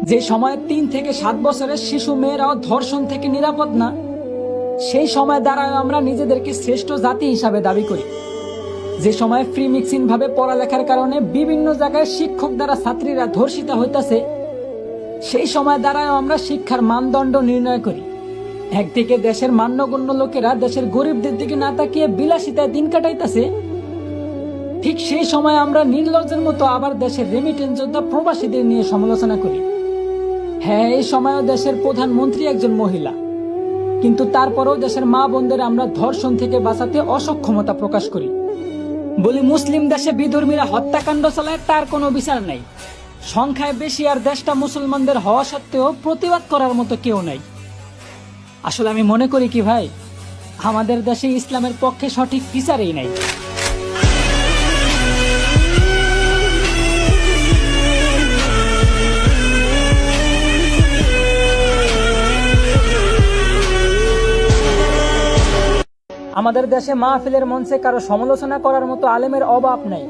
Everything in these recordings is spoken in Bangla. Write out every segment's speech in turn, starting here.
যে সময়ে 3 থেকে 7 বছরের শিশু মেয়েরাও ধর্ষণ থেকে নিরাপদ না, সেই সময় দ্বারাও আমরা নিজেদেরকে শ্রেষ্ঠ জাতি হিসাবে দাবি করি। যে সময় ফ্রি মিক্সিং ভাবে পড়ালেখার কারণে বিভিন্ন জায়গায় শিক্ষক দ্বারা ছাত্রীরা ধর্ষিত হইতাছে, সেই সময় দ্বারাও আমরা শিক্ষার মানদণ্ড নির্ণয় করি। একদিকে দেশের মান্যগণ্য লোকেরা দেশের গরিবদের দিকে না তাকিয়ে বিলাসিতায় দিন কাটাইতেছে, ঠিক সেই সময় আমরা নির্লজ্জের মতো আবার দেশের রেমিটেন্স যোদ্ধা প্রবাসীদের নিয়ে সমালোচনা করি। হ্যাঁ, এই সময়ও দেশের প্রধানমন্ত্রী একজন মহিলা, কিন্তু তারপরেও দেশের মা বোনদের আমরা ধর্ষণ থেকে বাঁচাতে অসক্ষমতা প্রকাশ করি। বলি মুসলিম দেশে বিধর্মীরা হত্যাকাণ্ড চালায়, তার কোনো বিচার নাই। সংখ্যায় বেশি আর দেশটা মুসলমানদের হওয়া সত্ত্বেও প্রতিবাদ করার মতো কেউ নাই। আসলে আমি মনে করি কি ভাই, আমাদের দেশে ইসলামের পক্ষে সঠিক বিচারই নাই। আমাদের দেশে মাহফিলের মঞ্চে কারো সমালোচনা করার মতো আলেমের অভাব নাই,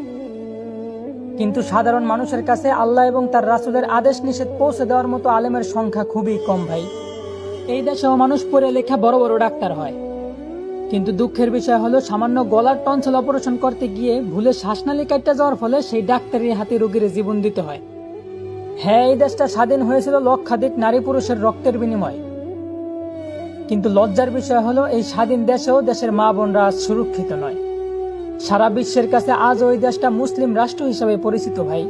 কিন্তু সাধারণ মানুষের কাছে আল্লাহ এবং তার রাসূলের আদেশ নিষেধ পৌঁছে দেওয়ার মতো আলেমের সংখ্যা খুবই কম ভাই। এই দেশেও মানুষ পড়ে লেখা বড় বড় ডাক্তার হয়, কিন্তু দুঃখের বিষয় হলো সামান্য গলার টনসিল অপারেশন করতে গিয়ে ভুলে শ্বাসনালী কাটতে যাওয়ার ফলে সেই ডাক্তারের হাতে রোগীর জীবন দিতে হয়। হ্যাঁ, এই দেশটা স্বাধীন হয়েছিল লক্ষাধিক নারী পুরুষের রক্তের বিনিময়ে, কিন্তু লজ্জার বিষয় হলো এই স্বাধীন দেশেও দেশের মা বোনরা আজ সুরক্ষিত নয়। সারা বিশ্বের কাছে আজ ওই দেশটা মুসলিম রাষ্ট্র হিসেবে পরিচিত ভাই,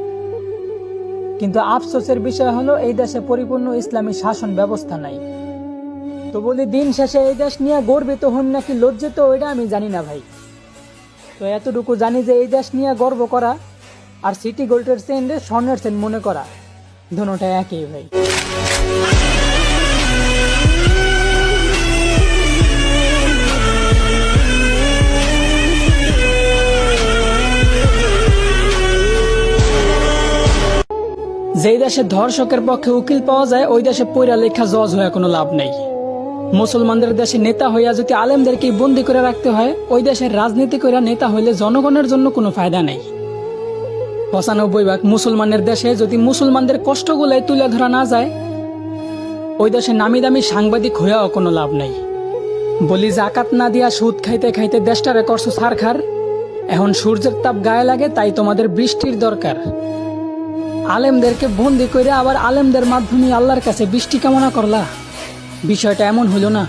কিন্তু আফসোসের বিষয় হলো এই দেশে পরিপূর্ণ ইসলামী শাসন ব্যবস্থা নাই। তো বলি, দিন শেষে এই দেশ নিয়ে গর্বিত হন নাকি লজ্জিত, ওইটা আমি জানি না ভাই। তো এতটুকু জানি যে এই দেশ নিয়ে গর্ব করা আর সিটি গোল্ডের চেইনে স্বর্ণের চেইন মনে করা, দুটোটা একই ভাই। যেই দেশে ধর্ষকের পক্ষে উকিল পাওয়া যায়, ওই দেশে পড়া লেখা জজ হয়ে কোনো লাভ নেই। মুসলমানদের দেশে নেতা হইয়া যদি আলেমদেরকে বন্দি করে রাখতে হয়, ওই দেশের রাজনীতি করে নেতা হইলে জনগণের জন্য কোনো ফায়দা নেই। 95% মুসলমানের দেশে যদি মুসলমানদের কষ্টগুলাই তুলে ধরা না যায়, ওই দেশে নামি দামি সাংবাদিক হইয়াও কোনো লাভ নেই। বলি, জাকাত না দিয়া সুদ খাইতে খাইতে দেশটারে করছো ছারখার, এখন সূর্যের তাপ গায়ে লাগে তাই তোমাদের বৃষ্টির দরকার। আলেমদেরকে বন্দি করে আবার আলেমদের মাধ্যমে আল্লাহর কাছে বৃষ্টি কামনা করলা, বিষয়টা এমন হইল না।